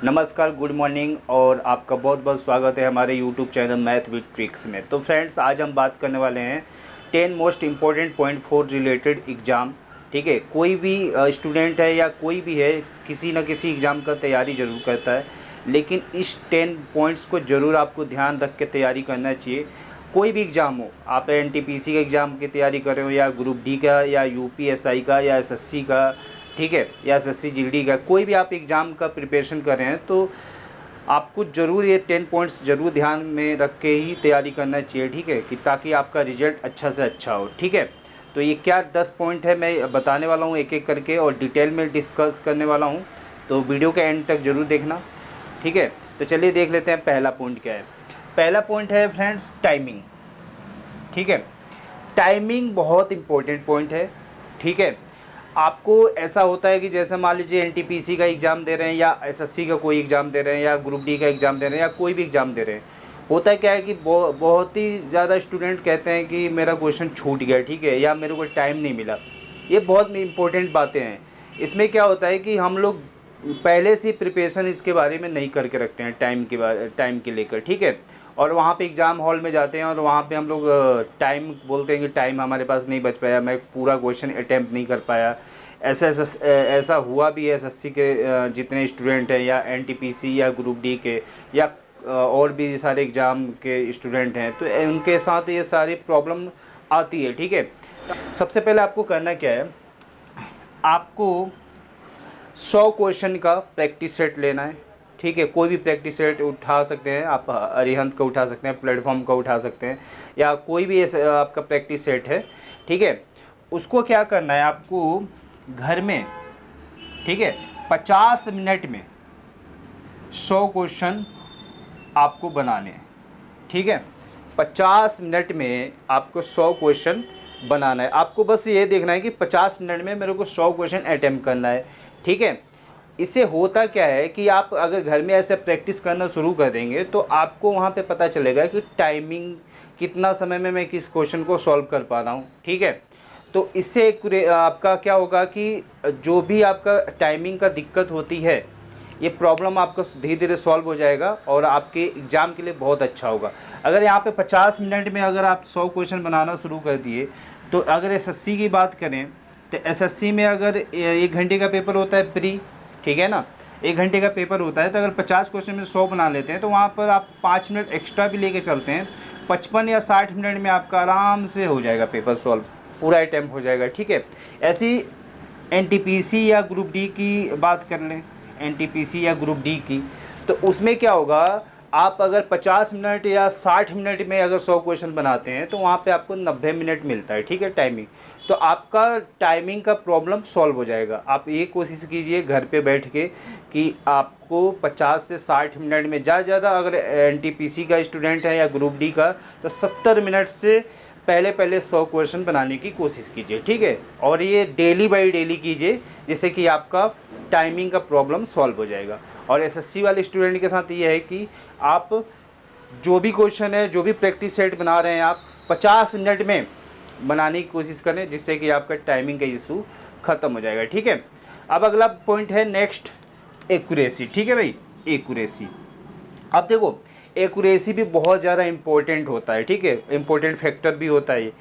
नमस्कार, good morning और आपका बहुत बहुत स्वागत है हमारे YouTube channel math with tricks में। तो फ्रेंड्स, आज हम बात करने वाले हैं 10 most important point for related exam. ठीक है, कोई भी स्टूडेंट है या कोई भी है, किसी न किसी एग्ज़ाम का तैयारी ज़रूर करता है, लेकिन इस 10 पॉइंट्स को ज़रूर आपको ध्यान रख के तैयारी करना चाहिए। कोई भी एग्ज़ाम हो, आप एनटीपीसी के एग्ज़ाम की तैयारी कर रहे हो या ग्रुप डी का या यूपीएसआई का या एसएससी का, ठीक है, या एसएससी जीडी का, कोई भी आप एग्ज़ाम का प्रिपरेशन कर रहे हैं तो आपको ज़रूर ये 10 पॉइंट्स ज़रूर ध्यान में रख के ही तैयारी करना चाहिए। ठीक है, कि ताकि आपका रिजल्ट अच्छा से अच्छा हो। ठीक है, तो ये क्या 10 पॉइंट है मैं बताने वाला हूँ एक एक करके और डिटेल में डिस्कस करने वाला हूँ, तो वीडियो के एंड तक ज़रूर देखना। ठीक है, तो चलिए देख लेते हैं पहला पॉइंट क्या है। पहला पॉइंट है फ्रेंड्स टाइमिंग। ठीक है, टाइमिंग बहुत इम्पोर्टेंट पॉइंट है। ठीक है, आपको ऐसा होता है कि जैसे मान लीजिए एनटीपीसी का एग्ज़ाम दे रहे हैं या एसएससी का कोई एग्ज़ाम दे रहे हैं या ग्रुप डी का एग्ज़ाम दे रहे हैं या कोई भी एग्ज़ाम दे रहे हैं, होता है क्या है कि बहुत ही ज़्यादा स्टूडेंट कहते हैं कि मेरा क्वेश्चन छूट गया, ठीक है, या मेरे को टाइम नहीं मिला। ये बहुत इंपॉर्टेंट बातें हैं। इसमें क्या होता है कि हम लोग पहले से प्रिपरेशन इसके बारे में नहीं करके रखते हैं टाइम के लेकर। ठीक है, और वहाँ पे एग्ज़ाम हॉल में जाते हैं और वहाँ पे हम लोग टाइम बोलते हैं कि टाइम हमारे पास नहीं बच पाया, मैं पूरा क्वेश्चन अटैम्प्ट नहीं कर पाया। ऐसा हुआ भी है एसएससी के जितने स्टूडेंट हैं या एनटीपीसी या ग्रुप डी के या और भी सारे एग्ज़ाम के स्टूडेंट हैं, तो उनके साथ ये सारी प्रॉब्लम आती है। ठीक है, सबसे पहले आपको करना क्या है, आपको 100 क्वेश्चन का प्रैक्टिस सेट लेना है। ठीक है, कोई भी प्रैक्टिस सेट उठा सकते हैं आप, अरिहंत का उठा सकते हैं, प्लेटफॉर्म का उठा सकते हैं, या कोई भी ऐसा आपका प्रैक्टिस सेट है। ठीक है, उसको क्या करना है आपको घर में, ठीक है, 50 मिनट में 100 क्वेश्चन आपको बनाने हैं। ठीक है, 50 मिनट में आपको 100 क्वेश्चन बनाना है। आपको बस ये देखना है कि 50 मिनट में मेरे को 100 क्वेश्चन अटैम्प्ट करना है। ठीक है, इससे होता क्या है कि आप अगर घर में ऐसे प्रैक्टिस करना शुरू कर देंगे तो आपको वहाँ पे पता चलेगा कि टाइमिंग कितना समय में मैं किस क्वेश्चन को सॉल्व कर पा रहा हूँ। ठीक है, तो इससे आपका क्या होगा कि जो भी आपका टाइमिंग का दिक्कत होती है, ये प्रॉब्लम आपका धीरे धीरे सॉल्व हो जाएगा और आपके एग्ज़ाम के लिए बहुत अच्छा होगा। अगर यहाँ पे 50 मिनट में अगर आप 100 क्वेश्चन बनाना शुरू कर दिए, तो अगर एसएससी की बात करें तो एसएससी में अगर 1 घंटे का पेपर होता है प्री, ठीक है ना, 1 घंटे का पेपर होता है, तो अगर 50 क्वेश्चन में 100 बना लेते हैं तो वहाँ पर आप 5 मिनट एक्स्ट्रा भी लेके चलते हैं, 55 या 60 मिनट में आपका आराम से हो जाएगा पेपर सॉल्व, पूरा अटैम्प्ट हो जाएगा। ठीक है, ऐसी एनटीपीसी या ग्रुप डी की बात कर लें, एनटीपीसी या ग्रुप डी की, तो उसमें क्या होगा, आप अगर 50 मिनट या 60 मिनट में अगर 100 क्वेश्चन बनाते हैं तो वहाँ पे आपको 90 मिनट मिलता है। ठीक है, टाइमिंग, तो आपका टाइमिंग का प्रॉब्लम सॉल्व हो जाएगा। आप ये कोशिश कीजिए घर पे बैठ के कि आपको 50 से 60 मिनट में ज़्यादा अगर एनटीपीसी का स्टूडेंट है या ग्रुप डी का, तो 70 मिनट से पहले 100 क्वेश्चन बनाने की कोशिश कीजिए। ठीक है, और ये डेली बाय डेली कीजिए, जिससे कि आपका टाइमिंग का प्रॉब्लम सॉल्व हो जाएगा। और एसएससी वाले स्टूडेंट के साथ ये है कि आप जो भी क्वेश्चन है, जो भी प्रैक्टिस सेट बना रहे हैं, आप 50 मिनट में बनाने की कोशिश करें, जिससे कि आपका टाइमिंग का इशू ख़त्म हो जाएगा। ठीक है, अब अगला पॉइंट है नेक्स्ट, एक्यूरेसी। ठीक है भाई, एक्यूरेसी। अब देखो, एक्यूरेसी भी बहुत ज़्यादा इम्पोर्टेंट होता है। ठीक है, इम्पोर्टेंट फैक्टर भी होता है।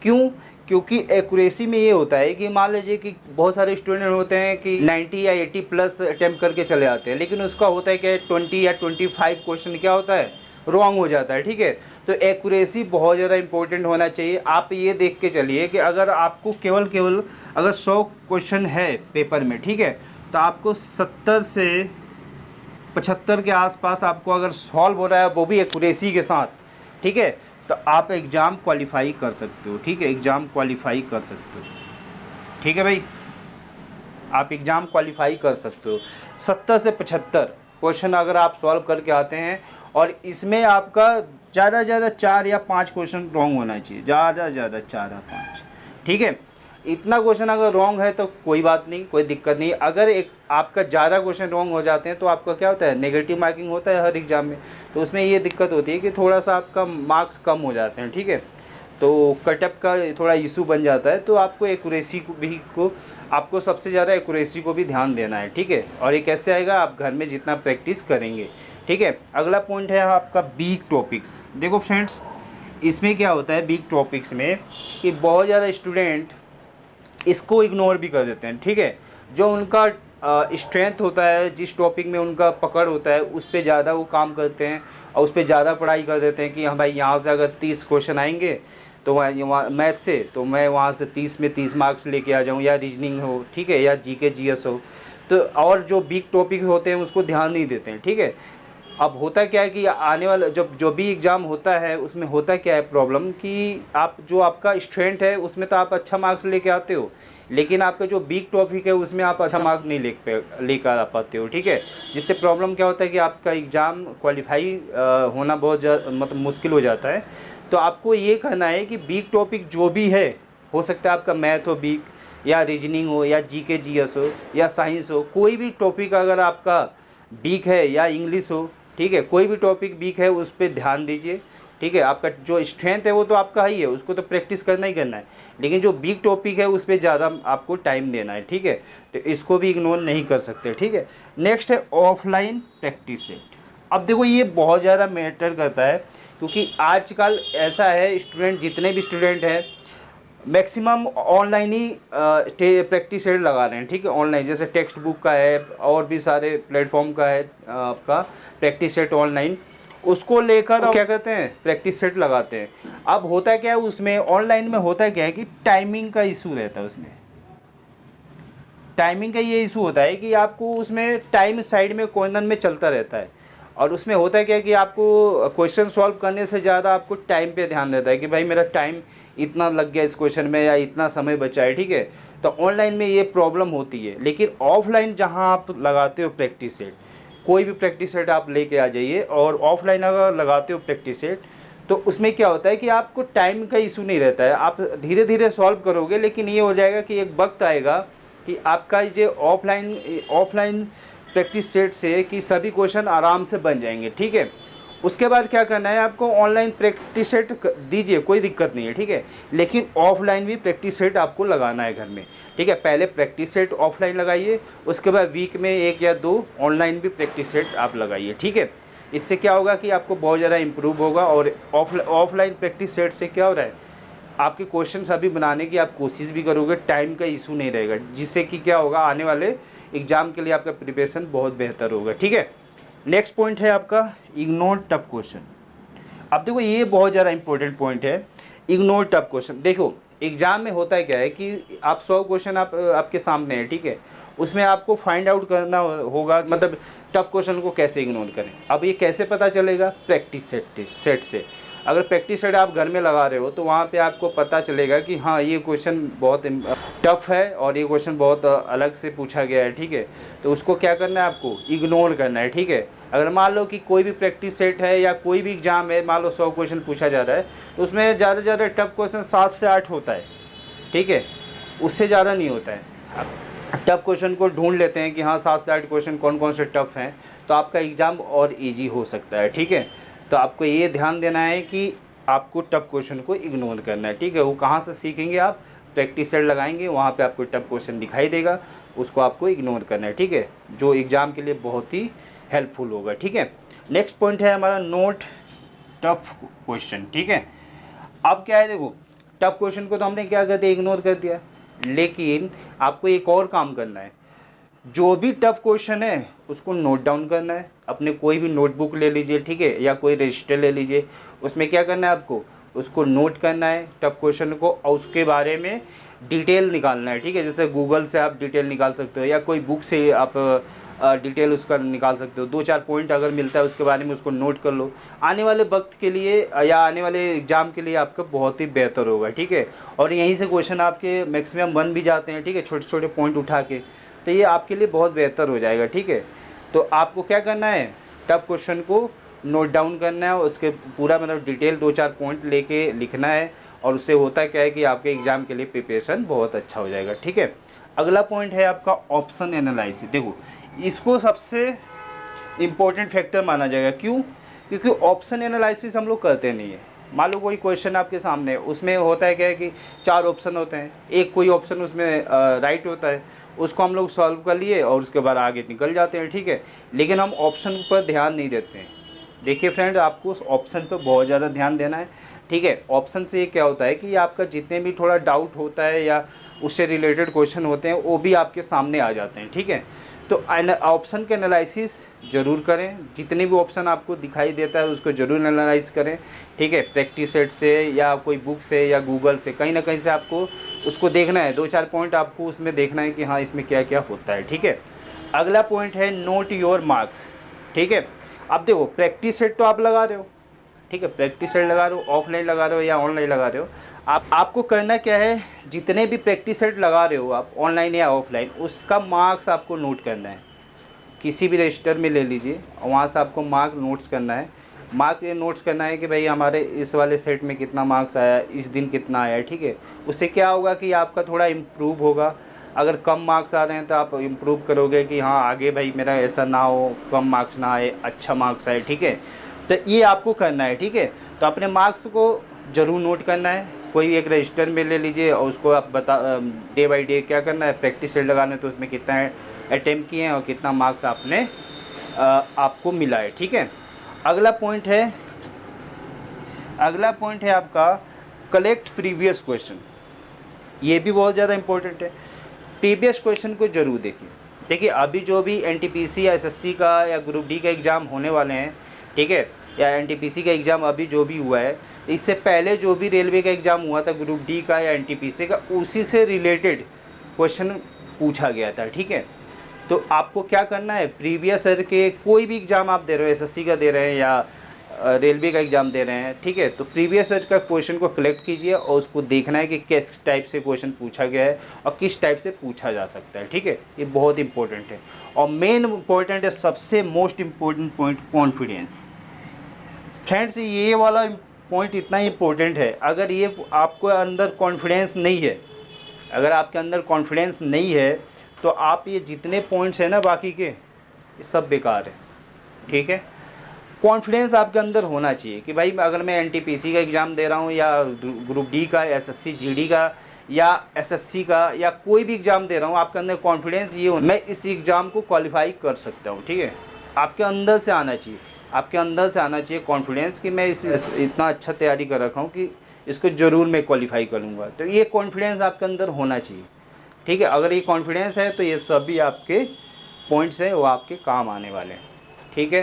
क्यों? क्योंकि एक्यूरेसी में ये होता है कि मान लीजिए कि बहुत सारे स्टूडेंट होते हैं कि 90 या 80 प्लस अटैम्प्ट करके चले आते हैं, लेकिन उसका होता है कि 20 या 25 क्वेश्चन क्या होता है, रॉन्ग हो जाता है। ठीक है, तो एक्यूरेसी बहुत ज़्यादा इंपॉर्टेंट होना चाहिए। आप ये देख के चलिए कि अगर आपको केवल अगर 100 क्वेश्चन है पेपर में, ठीक है, तो आपको 70 से 75 के आसपास आपको अगर सॉल्व हो रहा है, वो भी एक्यूरेसी के साथ, ठीक है, तो आप एग्ज़ाम क्वालिफाई कर सकते हो। ठीक है, एग्ज़ाम क्वालिफाई कर सकते हो। ठीक है भाई, आप एग्ज़ाम क्वालिफाई कर सकते हो। 70 से 75 क्वेश्चन अगर आप सॉल्व करके आते हैं, और इसमें आपका ज़्यादा से ज़्यादा 4 या 5 क्वेश्चन रॉन्ग होना चाहिए, ज़्यादा से ज़्यादा 4 या 5। ठीक है, इतना क्वेश्चन अगर रॉन्ग है तो कोई बात नहीं, कोई दिक्कत नहीं। अगर एक आपका ज़्यादा क्वेश्चन रॉन्ग हो जाते हैं तो आपका क्या होता है, नेगेटिव मार्किंग होता है हर एग्ज़ाम में, तो उसमें ये दिक्कत होती है कि थोड़ा सा आपका मार्क्स कम हो जाते हैं। ठीक है, तो कटअप का थोड़ा इशू बन जाता है, तो आपको एक्यूरेसी को आपको सबसे ज़्यादा एक्यूरेसी को भी ध्यान देना है, ठीक है। और ये कैसे आएगा, आप घर में जितना प्रैक्टिस करेंगे, ठीक है। अगला पॉइंट है आपका वीक टॉपिक्स। देखो फ्रेंड्स, इसमें क्या होता है वीक टॉपिक्स में कि बहुत ज़्यादा स्टूडेंट इसको इग्नोर भी कर देते हैं, ठीक है। जो उनका स्ट्रेंथ होता है, जिस टॉपिक में उनका पकड़ होता है, उस पर ज़्यादा वो काम करते हैं और उस पर ज़्यादा पढ़ाई कर देते हैं कि हाँ भाई यहाँ से अगर 30 क्वेश्चन आएंगे तो वहाँ मैथ से, तो मैं वहाँ से 30 में 30 मार्क्स लेके आ जाऊँ, या रीजनिंग हो, ठीक है, या जीके जीएस हो। तो और जो वीक टॉपिक होते हैं उसको ध्यान नहीं देते हैं, ठीक है। अब होता क्या है कि आने वाला जब जो भी एग्ज़ाम होता है उसमें होता क्या है प्रॉब्लम कि आप जो आपका स्ट्रेंथ है उसमें तो आप अच्छा मार्क्स लेके आते हो, लेकिन आपका जो वीक टॉपिक है उसमें आप अच्छा मार्क नहीं लेकर आ पाते हो, ठीक है। जिससे प्रॉब्लम क्या होता है कि आपका एग्ज़ाम क्वालिफाई होना बहुत मतलब मुश्किल हो जाता है। तो आपको ये कहना है कि वीक टॉपिक जो भी है, हो सकता है आपका मैथ हो वीक, या रीजनिंग हो, या जीके जीएस हो, या साइंस हो, कोई भी टॉपिक अगर आपका वीक है, या इंग्लिश हो, ठीक है, कोई भी टॉपिक वीक है उस पर ध्यान दीजिए, ठीक है। आपका जो स्ट्रेंथ है वो तो आपका ही है, उसको तो प्रैक्टिस करना ही करना है, लेकिन जो वीक टॉपिक है उस पर ज़्यादा आपको टाइम देना है, ठीक है। तो इसको भी इग्नोर नहीं कर सकते, ठीक है। नेक्स्ट है ऑफलाइन प्रैक्टिस सेट। अब देखो ये बहुत ज़्यादा मैटर करता है, क्योंकि आजकल ऐसा है स्टूडेंट, जितने भी स्टूडेंट हैं मैक्सिमम ऑनलाइन ही प्रैक्टिस सेट लगा रहे हैं, ठीक है। ऑनलाइन जैसे टेक्स्ट बुक का है और भी सारे प्लेटफॉर्म का है आपका प्रैक्टिस सेट ऑनलाइन, उसको लेकर क्या कहते हैं प्रैक्टिस सेट लगाते हैं। अब होता क्या है उसमें, ऑनलाइन में होता क्या है कि टाइमिंग का इशू रहता है। उसमें टाइमिंग का ये इशू होता है कि आपको उसमें टाइम साइड में कॉर्नर में चलता रहता है, और उसमें होता क्या है कि आपको क्वेश्चन सॉल्व करने से ज़्यादा आपको टाइम पे ध्यान रहता है कि भाई मेरा टाइम इतना लग गया इस क्वेश्चन में, या इतना समय बचा है, ठीक है। तो ऑनलाइन में ये प्रॉब्लम होती है, लेकिन ऑफलाइन जहाँ आप लगाते हो प्रैक्टिस सेट, कोई भी प्रैक्टिस सेट आप लेके आ जाइए, और ऑफलाइन अगर लगाते हो प्रैक्टिस सेट तो उसमें क्या होता है कि आपको टाइम का इशू नहीं रहता है, आप धीरे धीरे सॉल्व करोगे। लेकिन ये हो जाएगा कि एक वक्त आएगा कि आपका ये ऑफलाइन प्रैक्टिस सेट से कि सभी क्वेश्चन आराम से बन जाएंगे, ठीक है। उसके बाद क्या करना है, आपको ऑनलाइन प्रैक्टिस सेट दीजिए, कोई दिक्कत नहीं है, ठीक है। लेकिन ऑफलाइन भी प्रैक्टिस सेट आपको लगाना है घर में, ठीक है। पहले प्रैक्टिस सेट ऑफलाइन लगाइए, उसके बाद वीक में 1 या 2 ऑनलाइन भी प्रैक्टिस सेट आप लगाइए, ठीक है। इससे क्या होगा कि आपको बहुत ज़्यादा इम्प्रूव होगा। और ऑफलाइन प्रैक्टिस सेट से क्या हो रहा है, आपके क्वेश्चन अभी बनाने की आप कोशिश भी करोगे, टाइम का इशू नहीं रहेगा, जिससे कि क्या होगा आने वाले एग्ज़ाम के लिए आपका प्रिपरेशन बहुत बेहतर होगा, ठीक है। नेक्स्ट पॉइंट है आपका इग्नोर टफ क्वेश्चन। अब देखो ये बहुत ज़्यादा इंपॉर्टेंट पॉइंट है, इग्नोर टफ क्वेश्चन। देखो एग्ज़ाम में होता है क्या है कि आप 100 क्वेश्चन आपके सामने है, ठीक है। उसमें आपको फाइंड आउट करना होगा, मतलब टफ क्वेश्चन को कैसे इग्नोर करें। अब ये कैसे पता चलेगा, प्रैक्टिस सेट से। अगर प्रैक्टिस सेट आप घर में लगा रहे हो तो वहाँ पे आपको पता चलेगा कि हाँ ये क्वेश्चन बहुत टफ है और ये क्वेश्चन बहुत अलग से पूछा गया है, ठीक है। तो उसको क्या करना है, आपको इग्नोर करना है, ठीक है। अगर मान लो कि कोई भी प्रैक्टिस सेट है या कोई भी एग्जाम है, मान लो 100 क्वेश्चन पूछा जा रहा है, तो उसमें ज़्यादा से ज़्यादा टफ क्वेश्चन 7 से 8 होता है, ठीक है, उससे ज़्यादा नहीं होता है। टफ क्वेश्चन को ढूंढ लेते हैं कि हाँ 7 से 8 क्वेश्चन कौन कौन से टफ हैं, तो आपका एग्ज़ाम और ईजी हो सकता है, ठीक है। तो आपको ये ध्यान देना है कि आपको टफ क्वेश्चन को इग्नोर करना है, ठीक है। वो कहाँ से सीखेंगे, आप प्रैक्टिस सेट लगाएंगे, वहाँ पे आपको टफ क्वेश्चन दिखाई देगा, उसको आपको इग्नोर करना है, ठीक है, जो एग्ज़ाम के लिए बहुत ही हेल्पफुल होगा, ठीक है। नेक्स्ट पॉइंट है हमारा नोट टफ क्वेश्चन, ठीक है। अब क्या है, देखो टफ क्वेश्चन को तो हमने क्या कर दिया, इग्नोर कर दिया, लेकिन आपको एक और काम करना है। जो भी टफ क्वेश्चन है उसको नोट डाउन करना है, अपने कोई भी नोटबुक ले लीजिए, ठीक है, या कोई रजिस्टर ले लीजिए, उसमें क्या करना है, आपको उसको नोट करना है टफ क्वेश्चन को, और उसके बारे में डिटेल निकालना है, ठीक है। जैसे गूगल से आप डिटेल निकाल सकते हो, या कोई बुक से आप डिटेल उसका निकाल सकते हो। 2-4 पॉइंट अगर मिलता है उसके बारे में उसको नोट कर लो, आने वाले वक्त के लिए या आने वाले एग्ज़ाम के लिए आपका बहुत ही बेहतर होगा, ठीक है। और यहीं से क्वेश्चन आपके मैक्सिमम बन भी जाते हैं, ठीक है, छोटे छोटे पॉइंट उठा के, तो ये आपके लिए बहुत बेहतर हो जाएगा, ठीक है। तो आपको क्या करना है, टफ क्वेश्चन को नोट डाउन करना है, उसके पूरा मतलब डिटेल 2-4 पॉइंट लेके लिखना है, और उससे होता क्या है कि आपके एग्ज़ाम के लिए प्रिपरेशन बहुत अच्छा हो जाएगा, ठीक है। अगला पॉइंट है आपका ऑप्शन एनालिसिस। देखो इसको सबसे इम्पोर्टेंट फैक्टर माना जाएगा, क्यों, क्योंकि ऑप्शन एनालिसिस हम लोग करते नहीं है, मान लो कोई क्वेश्चन आपके सामने, उसमें होता है क्या है कि 4 ऑप्शन होते हैं, एक कोई ऑप्शन उसमें राइट होता है, उसको हम लोग सॉल्व कर लिए और उसके बाद आगे निकल जाते हैं, ठीक है। लेकिन हम ऑप्शन पर ध्यान नहीं देते हैं। देखिए फ्रेंड, आपको उस ऑप्शन पर बहुत ज़्यादा ध्यान देना है, ठीक है। ऑप्शन से क्या होता है कि आपका जितने भी थोड़ा डाउट होता है या उससे रिलेटेड क्वेश्चन होते हैं वो भी आपके सामने आ जाते हैं, ठीक है। तो ऑप्शन के एनालिसिस ज़रूर करें, जितने भी ऑप्शन आपको दिखाई देता है उसको ज़रूर एनालाइज करें, ठीक है। प्रैक्टिस सेट से या कोई बुक से या गूगल से, कहीं ना कहीं से आपको उसको देखना है, 2-4 पॉइंट आपको उसमें देखना है कि हाँ इसमें क्या क्या होता है, ठीक है। अगला पॉइंट है नोट योर मार्क्स, ठीक है। अब देखो प्रैक्टिस सेट तो आप लगा रहे हो, ठीक है, प्रैक्टिस सेट लगा रहे हो, ऑफलाइन लगा रहे हो या ऑनलाइन लगा रहे हो, आपको करना क्या है, जितने भी प्रैक्टिस सेट लगा रहे हो आप ऑनलाइन या ऑफलाइन, उसका मार्क्स आपको नोट करना है। किसी भी रजिस्टर में ले लीजिए, वहाँ से आपको मार्क नोट्स करना है। मार्क ये नोट्स करना है कि भाई हमारे इस वाले सेट में कितना मार्क्स आया, इस दिन कितना आया, ठीक है। उससे क्या होगा कि आपका थोड़ा इम्प्रूव होगा। अगर कम मार्क्स आ रहे हैं तो आप इम्प्रूव करोगे कि हाँ आगे भाई मेरा ऐसा ना हो, कम मार्क्स ना आए, अच्छा मार्क्स आए, ठीक है। तो ये आपको करना है, ठीक है। तो अपने मार्क्स को ज़रूर नोट करना है, कोई एक रजिस्टर में ले लीजिए और उसको आप डे बाय डे क्या करना है, प्रैक्टिस सेट लगाना है, तो उसमें कितना अटैम्प्ट किए हैं और कितना मार्क्स आपने आपको मिला है, ठीक है। अगला पॉइंट है आपका कलेक्ट प्रीवियस क्वेश्चन। ये भी बहुत ज़्यादा इंपॉर्टेंट है। प्रीवियस क्वेश्चन को ज़रूर देखिए अभी जो भी एनटीपीसी या एसएससी का या ग्रुप डी का एग्ज़ाम होने वाले हैं, ठीक है, या एनटीपीसी का एग्ज़ाम अभी जो भी हुआ है, इससे पहले जो भी रेलवे का एग्ज़ाम हुआ था ग्रुप डी का या एनटीपीसी का, उसी से रिलेटेड क्वेश्चन पूछा गया था, ठीक है। तो आपको क्या करना है, प्रीवियस ईयर के कोई भी एग्ज़ाम आप दे रहे हो, एसएससी का दे रहे हैं या रेलवे का एग्ज़ाम दे रहे हैं, ठीक है, तो प्रीवियस ईयर का क्वेश्चन को कलेक्ट कीजिए और उसको देखना है कि किस टाइप से क्वेश्चन पूछा गया है और किस टाइप से पूछा जा सकता है, ठीक है। ये बहुत इंपॉर्टेंट है। और मेन इंपॉर्टेंट है, सबसे most important point, confidence. Friends ये वाला पॉइंट इतना इम्पोर्टेंट है, अगर ये आपको अंदर कॉन्फिडेंस नहीं है, अगर आपके अंदर कॉन्फिडेंस नहीं है तो आप ये जितने पॉइंट्स हैं ना बाकी के, ये सब बेकार है, ठीक है। कॉन्फिडेंस आपके अंदर होना चाहिए कि भाई अगर मैं एनटीपीसी का एग्ज़ाम दे रहा हूँ या ग्रुप डी का, एसएससी जीडी का या एसएससी का या कोई भी एग्ज़ाम दे रहा हूँ, आपके अंदर कॉन्फिडेंस ये हो मैं इस एग्ज़ाम को क्वालिफाई कर सकता हूँ, ठीक है। आपके अंदर से आना चाहिए, आपके अंदर से आना चाहिए कॉन्फिडेंस कि मैं इतना अच्छा तैयारी कर रखा हूँ कि इसको ज़रूर मैं क्वालिफाई करूँगा। तो ये कॉन्फिडेंस आपके अंदर होना चाहिए, ठीक है। अगर ये कॉन्फिडेंस है तो ये सभी आपके पॉइंट्स हैं वो आपके काम आने वाले हैं, ठीक है।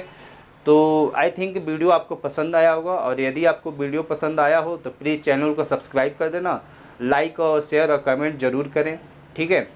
तो आई थिंक वीडियो आपको पसंद आया होगा, और यदि आपको वीडियो पसंद आया हो तो प्लीज़ चैनल को सब्सक्राइब कर देना, लाइक और शेयर और कमेंट ज़रूर करें, ठीक है।